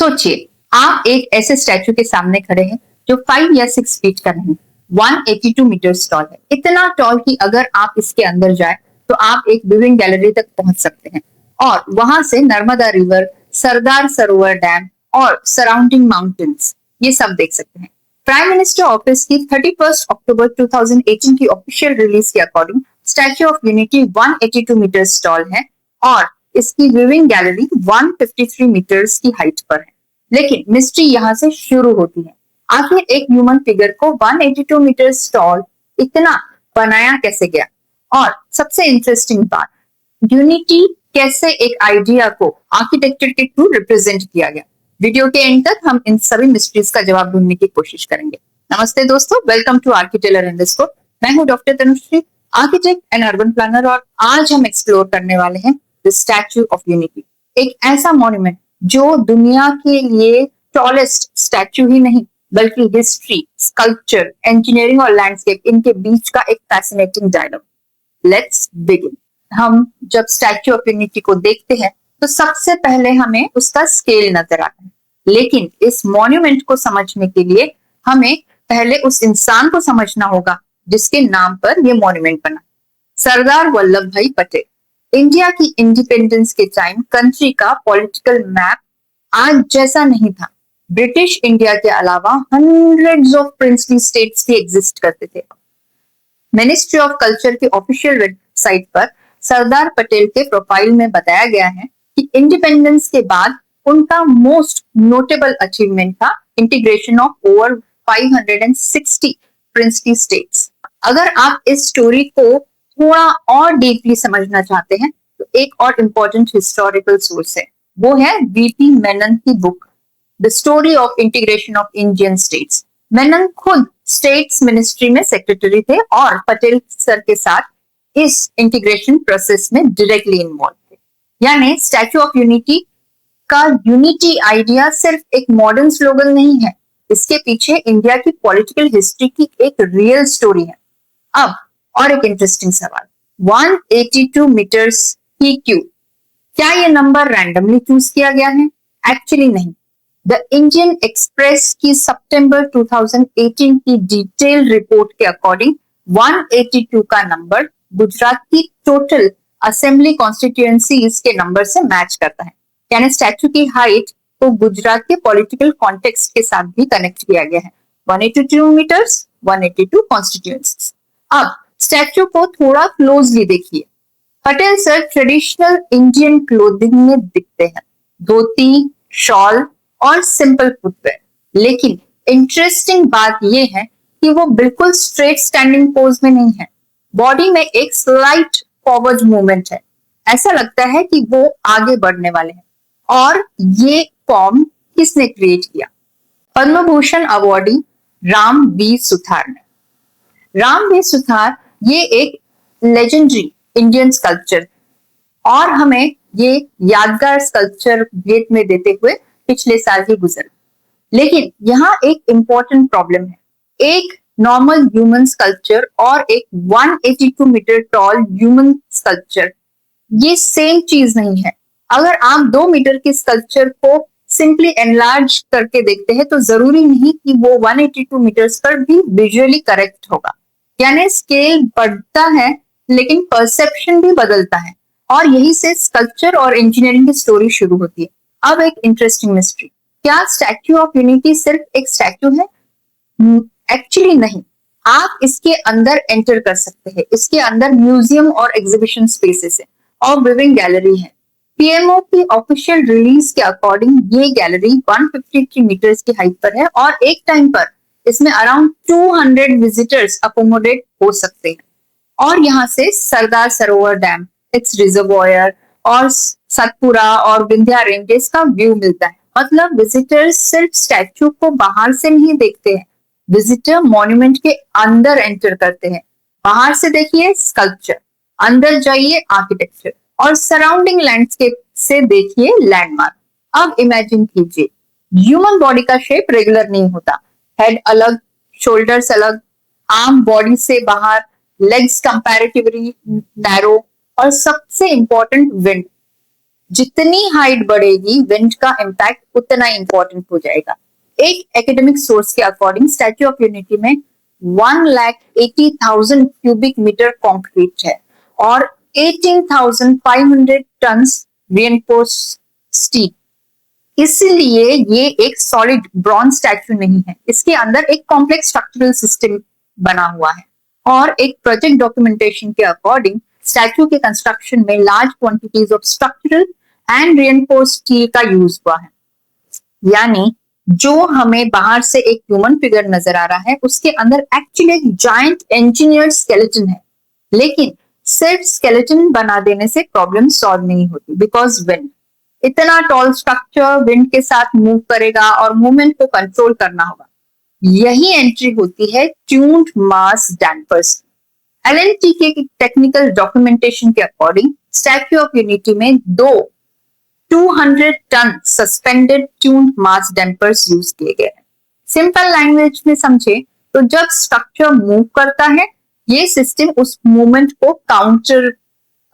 सोचिए, आप एक ऐसे स्टैचू के सामने खड़े हैं जो 5 या 6 फीट का नहीं, 182 मीटर्स टॉल है। इतना टॉल कि अगर आप इसके अंदर जाए तो आप एक व्यूइंग गैलरी तक पहुंच सकते हैं और वहां से नर्मदा रिवर, सरदार सरोवर डैम और सराउंडिंग माउंटेन्स ये सब देख सकते हैं। प्राइम मिनिस्टर ऑफिस की 31 अक्टूबर 2018 की ऑफिशियल रिलीज के according statue of unity 182 metres tall है और इसकी व्यूइंग गैलरी 153 मीटर्स की हाइट पर है। लेकिन मिस्ट्री यहाँ से शुरू होती है। आखिर एक ह्यूमन फिगर को 182 मीटर्स टॉल इतना बनाया कैसे गया? और सबसे इंटरेस्टिंग बात, यूनिटी कैसे एक आइडिया को आर्किटेक्चर के थ्रू रिप्रेजेंट किया गया। वीडियो के एंड तक हम इन सभी मिस्ट्रीज का जवाब ढूंढने की कोशिश करेंगे। नमस्ते दोस्तों, वेलकम टू आर्किटेलर अंडरस्कोर। मैं हूं doctor Tanushree, architect and urban planner, और आज हम एक्सप्लोर करने वाले हैं द स्टैच्यू ऑफ यूनिटी, एक ऐसा मॉन्यूमेंट जो दुनिया के लिए टॉलेस्ट स्टैच्यू ही नहीं बल्कि हिस्ट्री, स्कल्पचर, इंजीनियरिंग और लैंडस्केप इनके बीच का एक फैसिनेटिंग डायलॉग। Let's begin. हम जब स्टैच्यू ऑफ यूनिटी को देखते हैं तो सबसे पहले हमें उसका स्केल नजर आता है, लेकिन इस मॉन्यूमेंट को समझने के लिए हमें पहले उस इंसान को समझना होगा जिसके नाम पर यह मॉन्यूमेंट बना। सरदार वल्लभ भाई पटेल। इंडिया की इंडिपेंडेंस के टाइम कंट्री का पॉलिटिकल मैप आज जैसा नहीं था। ब्रिटिश इंडिया के अलावा हंड्रेड्स ऑफ प्रिंसली स्टेट्स भी एग्जिस्ट करते थे। मिनिस्ट्री ऑफ कल्चर की ऑफिशियल वेबसाइट पर सरदार पटेल के प्रोफाइल में बताया गया है कि इंडिपेंडेंस के बाद उनका मोस्ट नोटेबल अचीवमेंट था integration of over 560 princely states. अगर आप इस स्टोरी को थोड़ा और डीपली समझना चाहते हैं तो एक और इम्पोर्टेंट हिस्टोरिकल सोर्स है, वो है वीपी मेनन की book the story of integration of Indian states. Menon खुद स्टेट्स मिनिस्ट्री में सेक्रेटरी थे और पटेल सर के साथ इस इंटीग्रेशन प्रोसेस में डायरेक्टली इन्वॉल्व थे। यानी स्टैच्यू ऑफ यूनिटी का यूनिटी आइडिया सिर्फ एक मॉडर्न स्लोगन नहीं है, इसके पीछे इंडिया की पॉलिटिकल हिस्ट्री की एक रियल स्टोरी है। अब और एक इंटरेस्टिंग सवाल, 182 मीटर्स ही क्यों? क्या ये नंबर रैंडमली चूज किया गया है? एक्चुअली नहीं। द इंडियन एक्सप्रेस की सितंबर 2018 की डिटेल रिपोर्ट के अकॉर्डिंग 182 का नंबर गुजरात की टोटल असेंबली कॉन्स्टिट्यूएंसीज के नंबर से मैच करता है। यानी स्टैच्यू की हाइट को गुजरात के पॉलिटिकल कॉन्टेक्स्ट के साथ भी कनेक्ट किया गया है। 182 मीटर्स, 182 कॉन्स्टिट्यूएंसीज। अब स्टैच्यू को थोड़ा क्लोजली देखिए। Patel sir traditional Indian clothing में दिखते हैं, धोती, शॉल और सिंपल फुटवेयर। लेकिन इंटरेस्टिंग बात यह है कि वो बिल्कुल स्ट्रेट स्टैंडिंग पोज में नहीं है। बॉडी में एक स्लाइट फॉरवर्ड मूवमेंट है, ऐसा लगता है कि वो आगे बढ़ने वाले हैं। और ये फॉर्म किसने क्रिएट किया? पद्म भूषण अवॉर्डी राम बी सुथार ने। राम बी सुथार ये एक लेजेंडरी इंडियन स्कल्पचर और हमें ये यादगार स्कल्पचर भेंट में देते हुए पिछले साल ही गुजर। लेकिन यहाँ एक इंपॉर्टेंट प्रॉब्लम है। एक नॉर्मल ह्यूमन स्कल्पचर और एक 182 मीटर टॉल ह्यूमन स्कल्पचर ये सेम चीज नहीं है। अगर आप 2 मीटर के स्कल्पचर को सिंपली एनलार्ज करके देखते हैं तो जरूरी नहीं कि वो 182 मीटर्स पर भी विजुअली करेक्ट होगा। यानी स्केल बढ़ता है लेकिन परसेप्शन भी बदलता है, और यही से स्कल्पचर और इंजीनियरिंग की स्टोरी शुरू होती है। अब एक इंटरेस्टिंग मिस्ट्री, क्या स्टैच्यू ऑफ यूनिटी सिर्फ एक स्टैच्यू है? एक्चुअली नहीं। आप इसके अंदर एंटर कर सकते हैं। इसके अंदर म्यूजियम और एग्जीबिशन स्पेसेस है और विविंग गैलरी है। पीएमओ की ऑफिशियल रिलीज के अकॉर्डिंग ये गैलरी 153 मीटर्स की हाइट पर है और एक टाइम पर इसमें अराउंड 200 विजिटर्स अकोमोडेट हो सकते हैं। और यहाँ से Sardar Sarovar dam, it's reservoir और सतपुरा और विंध्या रेंजेस का व्यू मिलता है। मतलब विजिटर्स सिर्फ स्टैच्यू को बाहर से नहीं देखते हैं, विजिटर मॉन्यूमेंट के अंदर एंटर करते हैं। बाहर से देखिए स्कल्पचर, अंदर जाइए आर्किटेक्चर और सराउंडिंग लैंडस्केप से देखिए लैंडमार्क। अब इमेजिन कीजिए, ह्यूमन बॉडी का शेप रेगुलर नहीं होता। हेड अलग, शोल्डर्स अलग, आर्म बॉडी से बाहर, लेग्स कंपैरेटिवली नैरो और सबसे इंपॉर्टेंट विंड। जितनी हाइट बढ़ेगी विंड का इम्पैक्ट उतना इंपॉर्टेंट हो जाएगा। एक एकेडमिक सोर्स के अकॉर्डिंग स्टैच्यू ऑफ यूनिटी में 1,80,000 क्यूबिक मीटर कंक्रीट है और 18,500 टन रिइंफोर्स्ड स्टील। इसलिए ये एक सॉलिड ब्रॉन्ज स्टैच्यू नहीं है, इसके अंदर एक कॉम्प्लेक्स स्ट्रक्चरल सिस्टम बना हुआ है। और एक प्रोजेक्ट डॉक्यूमेंटेशन के अकॉर्डिंग स्टैच्यू के कंस्ट्रक्शन में large quantities of structural and reinforced steel का यूज हुआ है। यानी जो हमें बाहर से एक ह्यूमन फिगर नजर आ रहा है उसके अंदर एक्चुअली एक जायंट इंजीनियर्ड स्केलेटन है, लेकिन सिर्फ स्केलेटन बना देने से प्रॉब्लम सॉल्व नहीं होती, बिकॉज विंड, इतना टॉल स्ट्रक्चर विंड के साथ मूव करेगा और मूवमेंट को कंट्रोल करना होगा। यही एंट्री होती है ट्यून्ड मास डैम्पर्स। एलएनटी के टेक्निकल डॉक्यूमेंटेशन के अकॉर्डिंग स्टैच्यू ऑफ यूनिटी में 200 ton suspended tuned mass dampers use किए गए हैं। सिंपल लैंग्वेज में समझे तो जब स्ट्रक्चर मूव करता है ये सिस्टम उस मूवमेंट को काउंटर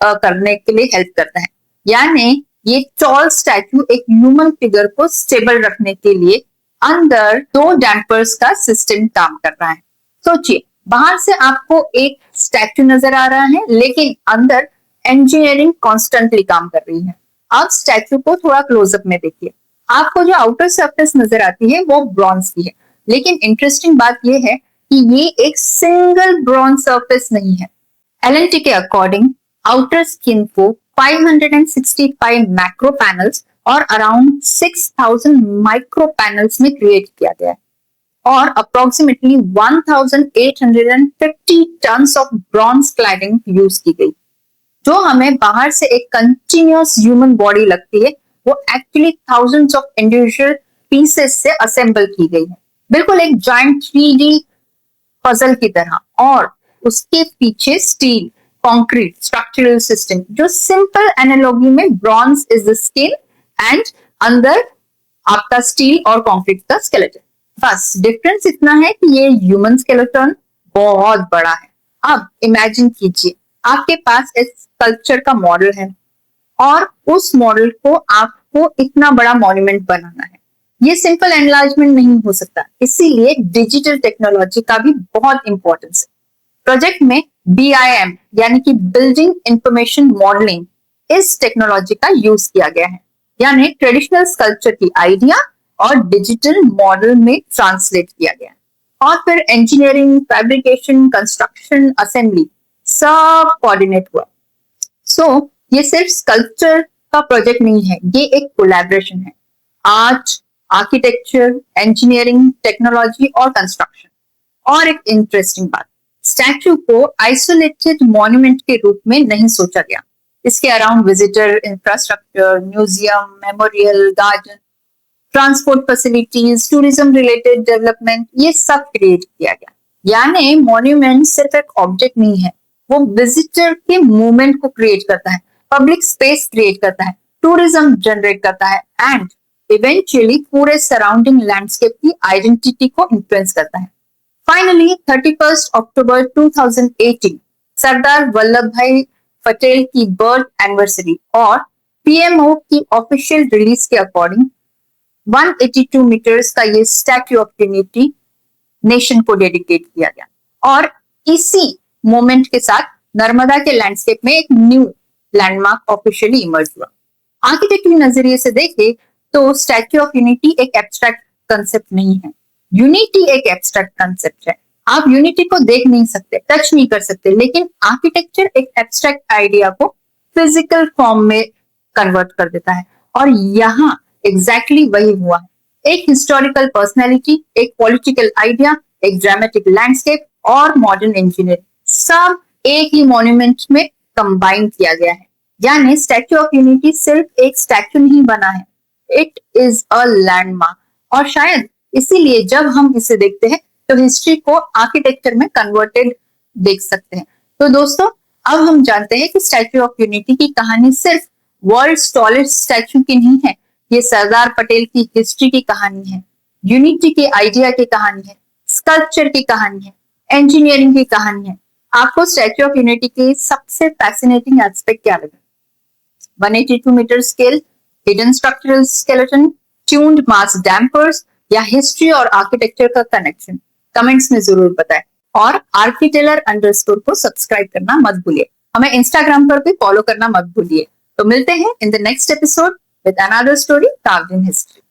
करने के लिए हेल्प करता है। यानी ये टॉल स्टैच्यू एक ह्यूमन फिगर को स्टेबल रखने के लिए अंदर 2 डैम्पर्स का सिस्टम काम कर रहा है। सोचिए, बाहर से आपको एक स्टैच्यू नजर आ रहा है लेकिन अंदर इंजीनियरिंग कॉन्स्टेंटली काम कर रही है। अब स्टैच्यू को थोड़ा क्लोजअप में देखिए, आपको जो आउटर सरफेस नजर आती है वो ब्रॉन्ज की है, लेकिन इंटरेस्टिंग बात यह है कि ये एक सिंगल ब्रॉन्ज सरफेस नहीं है। एलएनटी के अकॉर्डिंग आउटर स्किन को 565 मैक्रो पैनल्स और अराउंड 6,000 माइक्रो पैनल्स में क्रिएट किया गया है और approximately 1,850 tons of bronze cladding use की गई। जो हमें बाहर से एक कंटिन्यूअस ह्यूमन बॉडी लगती है वो actually thousands of individual pieces से असेंबल की गई है, बिल्कुल एक जायंट 3D पजल की तरह। और उसके पीछे स्टील कंक्रीट स्ट्रक्चरल सिस्टम, जो सिंपल एनालॉजी में bronze is the skin and अंदर आपका स्टील और कंक्रीट का स्केलेटन। बस डिफरेंस इतना है कि ये ह्यूमन स्केलेटन बहुत बड़ा है। अब इमेजिन कीजिए आपके पास एक स्कल्पचर का मॉडल है और उस मॉडल को आपको इतना बड़ा मॉन्यूमेंट बनाना है। ये सिंपल एनलार्जमेंट नहीं हो सकता, इसीलिए डिजिटल टेक्नोलॉजी का भी बहुत इंपॉर्टेंस है। प्रोजेक्ट में BIM यानी कि बिल्डिंग इंफॉर्मेशन मॉडलिंग, इस टेक्नोलॉजी का यूज किया गया है। यानी ट्रेडिशनल स्कल्पचर की आइडिया और डिजिटल मॉडल में ट्रांसलेट किया गया और फिर इंजीनियरिंग, फैब्रिकेशन, कंस्ट्रक्शन, असेंबली सब कोऑर्डिनेट हुआ। सो ये सिर्फ स्कल्पचर का प्रोजेक्ट नहीं है, ये एक कोलैबोरेशन है। आर्ट, आर्किटेक्चर, इंजीनियरिंग, टेक्नोलॉजी और कंस्ट्रक्शन। और एक इंटरेस्टिंग बात, स्टैच्यू को आइसोलेटेड मॉन्यूमेंट के रूप में नहीं सोचा गया। इसके around visitor infrastructure, museum, memorial, garden, transport facilities, tourism related development, ये सब क्रिएट किया गया। यानी मॉन्यूमेंट सिर्फ एक ऑब्जेक्ट नहीं है, वो विजिटर के मूवमेंट को क्रिएट करता है, पब्लिक स्पेस क्रिएट करता है, टूरिज्म जनरेट करता है एंड इवेंचुअली पूरे सराउंडिंग लैंडस्केप की आइडेंटिटी को इन्फ्लुएंस करता है। फाइनली 31 अक्टूबर 2018 सरदार वल्लभ भाई पटेल की बर्थ एनिवर्सरी और PMO की ऑफिशियल रिलीज के अकॉर्डिंग 182 मीटर्स का ये स्टैच्यू ऑफ यूनिटी नेशन को डेडिकेट किया गया और इसी मोमेंट के साथ नर्मदा के लैंडस्केप में एक न्यू लैंडमार्क ऑफिशियली इमर्ज हुआ। आर्किटेक्चर नजरिए से देखें तो स्टैच्यू ऑफ यूनिटी एक एब्स्ट्रैक्ट कंसेप्ट नहीं है, यूनिटी एक एब्स्ट्रैक्ट कंसेप्ट है। आप यूनिटी को देख नहीं सकते, टच नहीं कर सकते, लेकिन आर्किटेक्चर एक एब्स्ट्रैक्ट आइडिया को फिजिकल फॉर्म में कन्वर्ट कर देता है और यहाँ एग्जैक्टली वही हुआ है। एक हिस्टोरिकल पर्सनैलिटी, एक पॉलिटिकल आइडिया, एक ड्रामेटिक लैंडस्केप और मॉडर्न इंजीनियरिंग सब एक ही मॉन्यूमेंट में कंबाइन किया गया है। यानी स्टैच्यू ऑफ यूनिटी सिर्फ एक स्टैच्यू नहीं बना है, इट इज अ लैंडमार्क। और शायद इसीलिए जब हम इसे देखते हैं तो हिस्ट्री को आर्किटेक्चर में कन्वर्टेड देख सकते हैं। तो दोस्तों, अब हम जानते हैं कि स्टैच्यू ऑफ यूनिटी की कहानी सिर्फ वर्ल्ड टॉलेस्ट स्टैच्यू की नहीं है, ये सरदार पटेल की हिस्ट्री की कहानी है, यूनिटी के आइडिया की कहानी है, स्कल्पचर की कहानी है, इंजीनियरिंग की कहानी है। आपको स्टैच्यू ऑफ यूनिटी के सबसे फैसिनेटिंग एस्पेक्ट क्या लगा? 182 metre scale, hidden structural skeleton, tuned mass dampers या हिस्ट्री और आर्किटेक्चर का कनेक्शन कमेंट्स में जरूर बताएं। और RPTaylor_ को सब्सक्राइब करना मत भूलिए। हमें इंस्टाग्राम पर भी फॉलो करना मत भूलिए। तो मिलते हैं in the next episode with another story carved in history.